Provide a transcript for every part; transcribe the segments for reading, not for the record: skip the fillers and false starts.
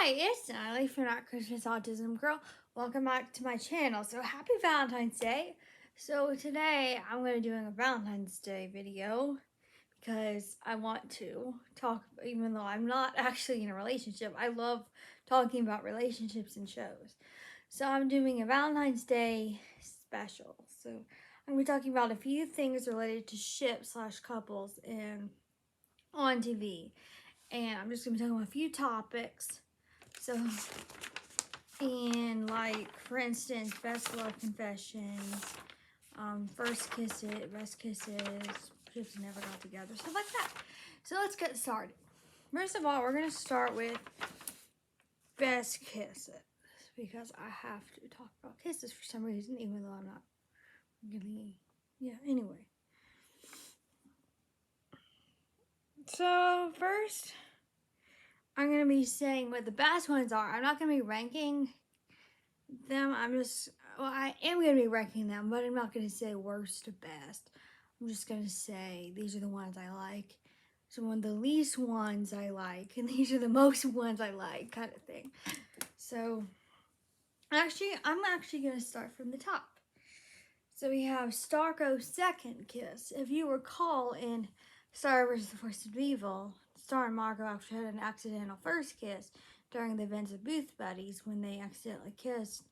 Hi, it's Natalie from Not Christmas Autism Girl. Welcome back to my channel. So happy Valentine's Day. So today I'm going to be doing a Valentine's Day video because I want to talk, even though I'm not actually in a relationship. I love talking about relationships and shows. So I'm doing a Valentine's Day special. So I'm going to be talking about a few things related to ship/couples and on TV. And I'm just going to be talking about a few topics. So, and like, for instance, best love confessions, first kisses, best kisses, ships never got together, stuff like that. So let's get started. First of all, we're going to start with best kisses because I have to talk about kisses for some reason, even though I'm not really, anyway. So first, I'm going to be saying what the best ones are. I'm not going to be ranking them. I am going to be ranking them, but I'm not going to say worst to best. I'm just going to say these are the ones I like. So one of the least ones I like, and these are the most ones I like, kind of thing. So I'm actually going to start from the top. So we have Starko's second kiss. If you recall in Star Wars: The Force of Evil, Star and Marco actually had an accidental first kiss during the events of Booth Buddies when they accidentally kissed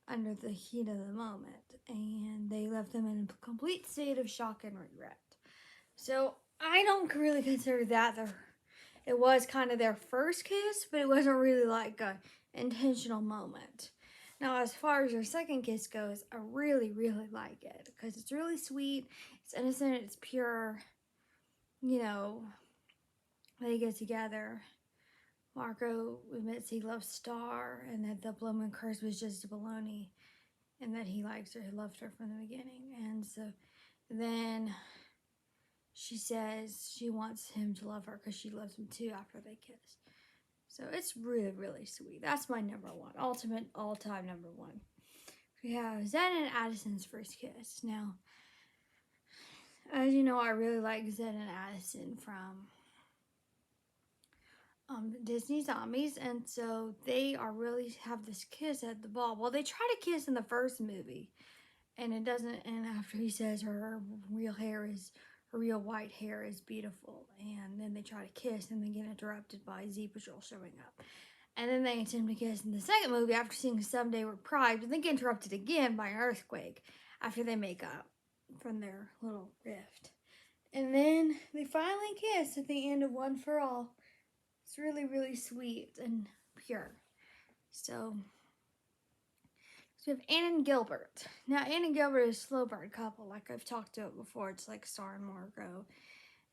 under the heat of the moment, and they left them in a complete state of shock and regret. So I don't really consider that it was kind of their first kiss, but it wasn't really like a intentional moment. Now, as far as their second kiss goes, I really, really like it because it's really sweet, it's innocent, it's pure. They get together. Marco admits he loves Star and that the blooming curse was just a baloney and that he likes her, he loved her from the beginning. And so then she says she wants him to love her because she loves him too after they kiss. So it's really, really sweet. That's my number one, ultimate all-time number one. We have Zen and Addison's first kiss. Now, as you know, I really like Zen and Addison from Disney Zombies, and so they are really have this kiss at the ball. Well, they try to kiss in the first movie, and it doesn't. And after he says her real white hair is beautiful, and then they try to kiss, and they get interrupted by Z Patrol showing up, and then they attempt to kiss in the second movie after seeing Someday We're Pride, and they get interrupted again by an earthquake after they make up from their little rift, and then they finally kiss at the end of One for All. It's really, really sweet and pure. So we have Anne and Gilbert. Now, Anne and Gilbert is a slow burn couple, like I've talked about before. It's like Star and Margot.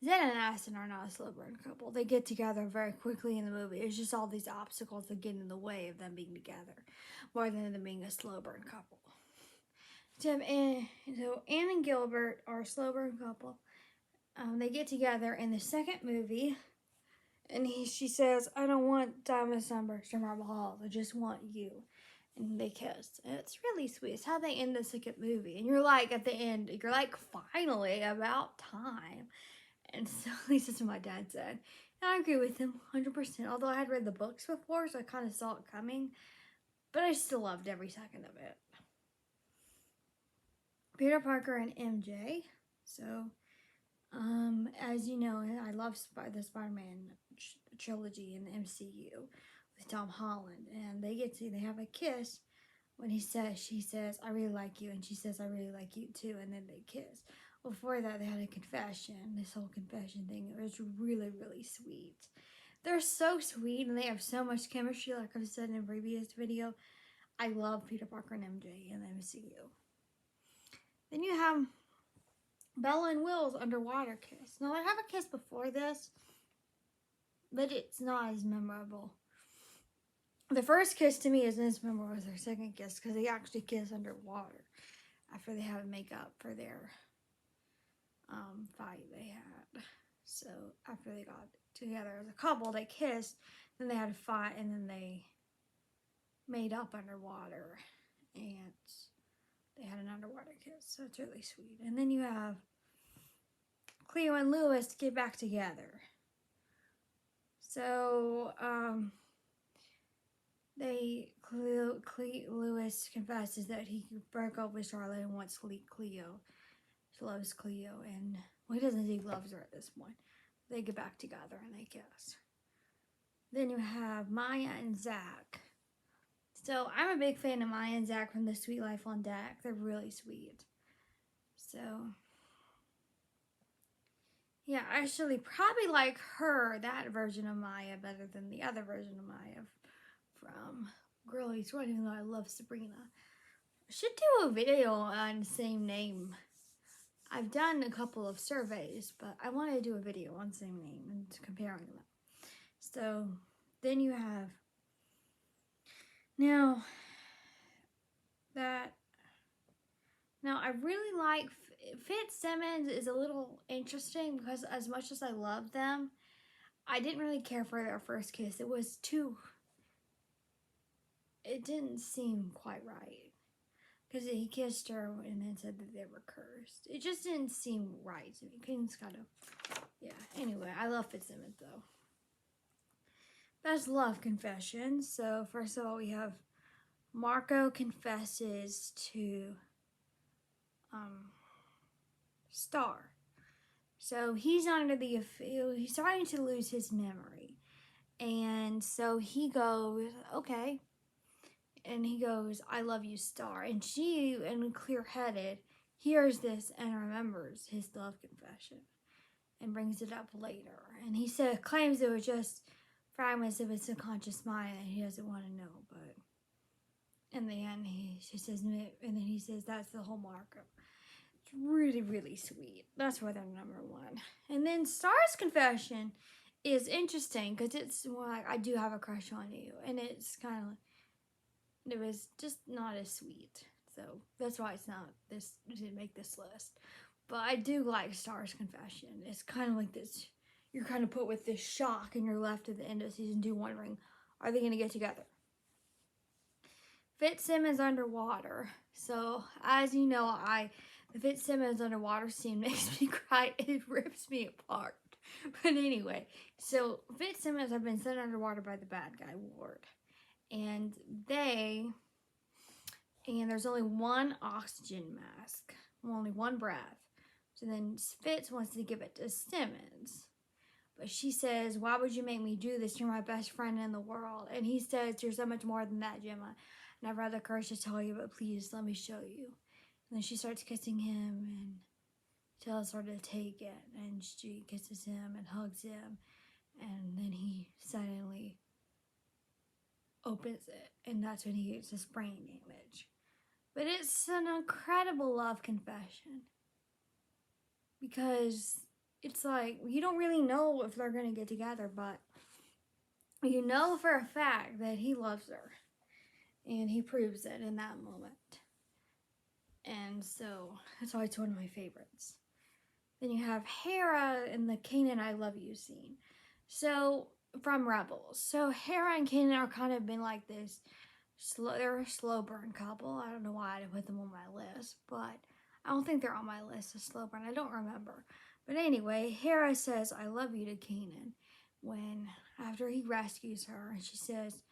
Zen and Addison are not a slow burn couple. They get together very quickly in the movie. It's just all these obstacles that get in the way of them being together, more than them being a slow burn couple. So Anne and Gilbert are a slow burn couple. They get together in the second movie. And she says, I don't want diamond sunburst or marble halls. I just want you. And they kiss. And it's really sweet. It's how they end the second movie. And you're like, at the end, you're like, finally, about time. And so, at least that's what my dad said. And I agree with him 100%. Although I had read the books before, so I kind of saw it coming. But I still loved every second of it. Peter Parker and MJ. So, as you know, I love the Spider-Man trilogy in the MCU with Tom Holland, and they have a kiss when she says, I really like you, and she says, I really like you too, and then they kiss. Before that, they had a confession, this whole confession thing. It was really, really sweet. They're so sweet, and they have so much chemistry, like I've said in a previous video. I love Peter Parker and MJ in the MCU. Then you have Bella and Will's underwater kiss. Now, they have a kiss before this, but it's not as memorable. The first kiss to me isn't as memorable as their second kiss because they actually kiss underwater after they have makeup for their fight they had. So after they got together as a couple, they kissed, then they had a fight, and then they made up underwater, and they had an underwater kiss. So it's really sweet. And then you have Cleo and Lewis get back together. So, Lewis confesses that he broke up with Charlotte and wants Cleo. He loves Cleo, and well, he doesn't think he loves her at this point. They get back together and they kiss. Then you have Maya and Zach. So I'm a big fan of Maya and Zach from The Sweet Life on Deck. They're really sweet. So yeah, I actually probably like that version of Maya, better than the other version of Maya from Girlies Run, even though I love Sabrina. I should do a video on the same name. I've done a couple of surveys, but I want to do a video on same name and comparing them. So then you have now I really like Fitzsimmons is a little interesting because as much as I love them, I didn't really care for their first kiss. It didn't seem quite right. Because he kissed her and then said that they were cursed. It just didn't seem right to me. King's kind of, yeah. Anyway, I love Fitzsimmons though. Best love confession. So first of all, we have Marco confesses to Star. So he's he's starting to lose his memory. And so he goes, okay. And he goes, I love you, Star. And she, and clear-headed, hears this and remembers his love confession and brings it up later. And he claims it was just fragments of his subconscious mind and he doesn't want to know. But in the end, she says, and then he says, that's the whole Marco. It's really, really sweet. That's why they're number one. And then Star's confession is interesting because it's more like, I do have a crush on you. And it's kind of like, it was just not as sweet. So that's why it didn't make this list. But I do like Star's confession. It's kind of like this, you're kind of put with this shock and you're left at the end of season 2 wondering, are they going to get together? Fitzsimmons underwater. So as you know, the Fitzsimmons underwater scene makes me cry. It rips me apart. But anyway, so Fitzsimmons have been sent underwater by the bad guy, Ward. And there's only one oxygen mask, only one breath. So then Fitz wants to give it to Simmons. But she says, why would you make me do this? You're my best friend in the world. And he says, you're so much more than that, Gemma. And I've had the courage to tell you, but please let me show you. And then she starts kissing him and tells her to take it. And she kisses him and hugs him. And then he suddenly opens it, and that's when he gets his brain damage. But it's an incredible love confession because it's like you don't really know if they're gonna get together, but you know for a fact that he loves her, and he proves it in that moment. And so that's why it's one of my favorites. Then you have Hera in the Kanan I love you scene. So from Rebels. So Hera and Kanan are kind of been like this they're a slow burn couple. I don't know why I didn't put them on my list, but I don't think they're on my list of slow burn. I don't remember. But anyway, Hera says I love you to Kanan after he rescues her, and she says,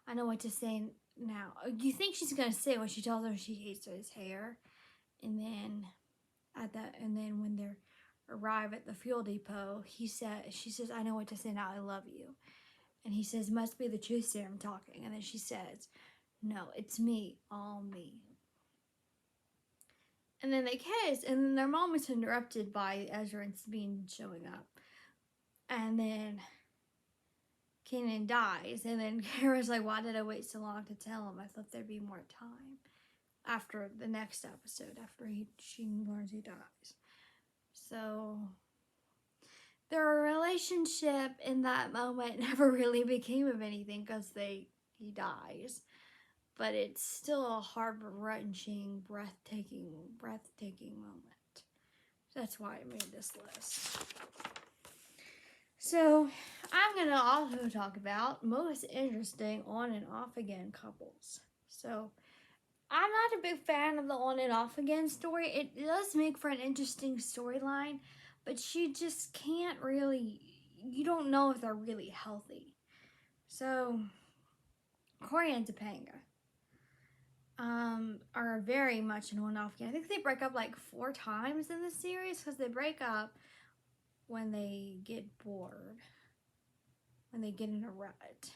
I know what to say now. You think she's gonna say when she tells him she hates his hair, and then when they're arrive at the fuel depot, she says, I know what to say now, I love you. And he says, must be the truth serum talking. And then she says, no, it's me, all me. And then they kiss, and then their moment's interrupted by Ezra and Sabine showing up. And then Kanan dies, and then Kara's like, why did I wait so long to tell him? I thought there'd be more time after the next episode, after she learns he dies. So their relationship in that moment never really became of anything because he dies. But it's still a heart-wrenching, breathtaking moment. That's why I made this list. So I'm going to also talk about most interesting on and off again couples. So I'm not a big fan of the on and off again story. It does make for an interesting storyline, but you just can't really, you don't know if they're really healthy. So Corey and Topanga are very much an on off again. I think they break up like 4 times in this series because they break up when they get bored, when they get in a rut.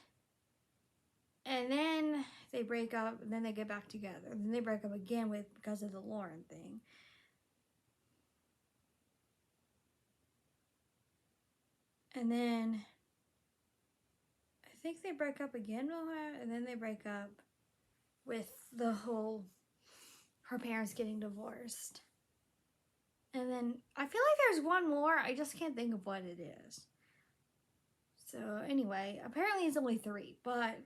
And then they break up, and then they get back together. Then they break up again because of the Lauren thing. And then I think they break up again, and then they break up with the whole her parents getting divorced. And then I feel like there's one more. I just can't think of what it is. So anyway, apparently it's only 3, but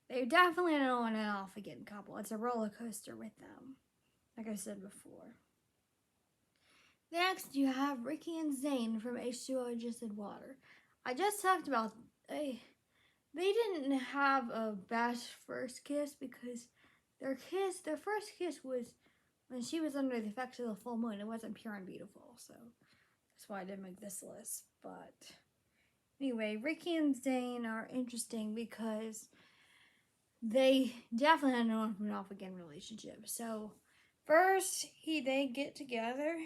they're definitely an on and off again couple. It's a roller coaster with them, like I said before. Next, you have Ricky and Zane from H2O I Just Said Water. I just talked about they didn't have a best first kiss because their first kiss was when she was under the effects of the full moon. It wasn't pure and beautiful, so that's why I didn't make this list. But anyway, Ricky and Zane are interesting because they definitely had an on and off again relationship. So first they get together,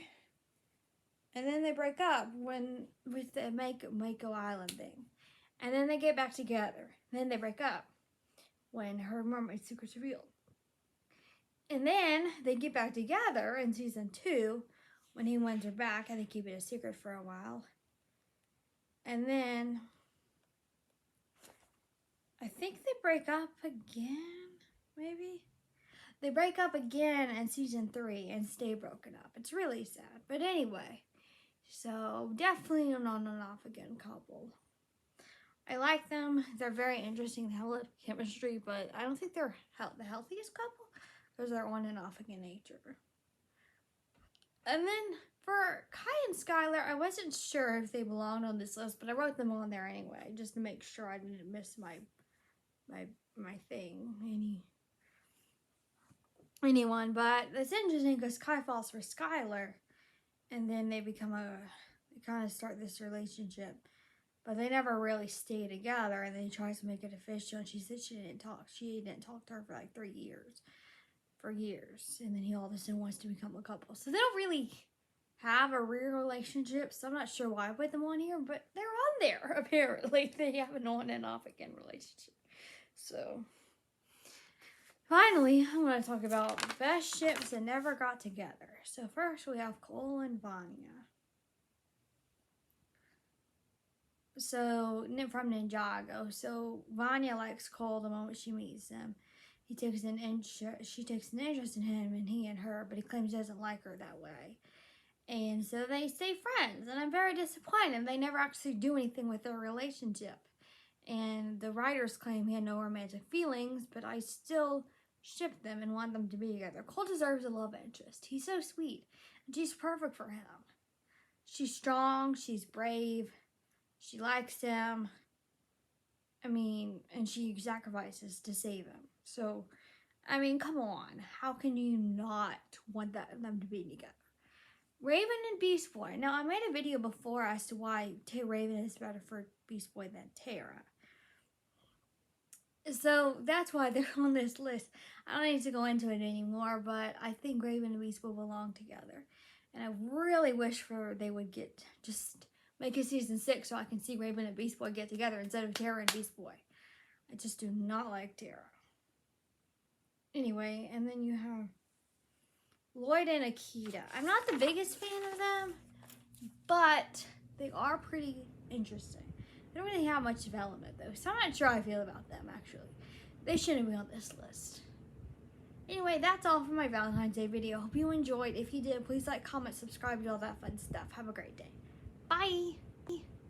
and then they break up with the Mako Island thing. And then they get back together. Then they break up when her mermaid secret's revealed. And then they get back together in season 2 when he wins her back and they keep it a secret for a while. And then I think they break up again, maybe? They break up again in season 3 and stay broken up. It's really sad. But anyway, so definitely an on and off again couple. I like them. They're very interesting. They have a lot of chemistry, but I don't think they're the healthiest couple because they're on and off again nature. And then for Kai and Skylar, I wasn't sure if they belonged on this list, but I wrote them on there anyway, just to make sure I didn't miss my thing, anyone. But it's interesting because Kai falls for Skylar, and then they kind of start this relationship. But they never really stay together, and then he tries to make it official, and she said she didn't talk to her for like 3 years. And then he all of a sudden wants to become a couple. So they don't really have a real relationship, so I'm not sure why I put them on here, but they're on there, apparently. They have an on and off again relationship. So, finally, I'm going to talk about best ships that never got together. So first we have Cole and Vanya. So, from Ninjago. So, Vanya likes Cole the moment she meets him. She takes an interest in him and he in her, but he claims he doesn't like her that way. And so they stay friends, and I'm very disappointed. They never actually do anything with their relationship. And the writers claim he had no romantic feelings, but I still ship them and want them to be together. Cole deserves a love interest. He's so sweet, and she's perfect for him. She's strong, she's brave. She likes him. And she sacrifices to save him. So, come on. How can you not want them to be together? Raven and Beast Boy. Now, I made a video before as to why Raven is better for Beast Boy than Tara. So, that's why they're on this list. I don't need to go into it anymore, but I think Raven and Beast Boy belong together. And I really wish they would make it season 6 so I can see Raven and Beast Boy get together instead of Tara and Beast Boy. I just do not like Tara. Anyway, and then you have Lloyd and Akita. I'm not the biggest fan of them, but they are pretty interesting. They don't really have much development, though, so I'm not sure how I feel about them, actually. They shouldn't be on this list. Anyway, that's all for my Valentine's Day video. Hope you enjoyed. If you did, please like, comment, subscribe, do all that fun stuff. Have a great day. Bye!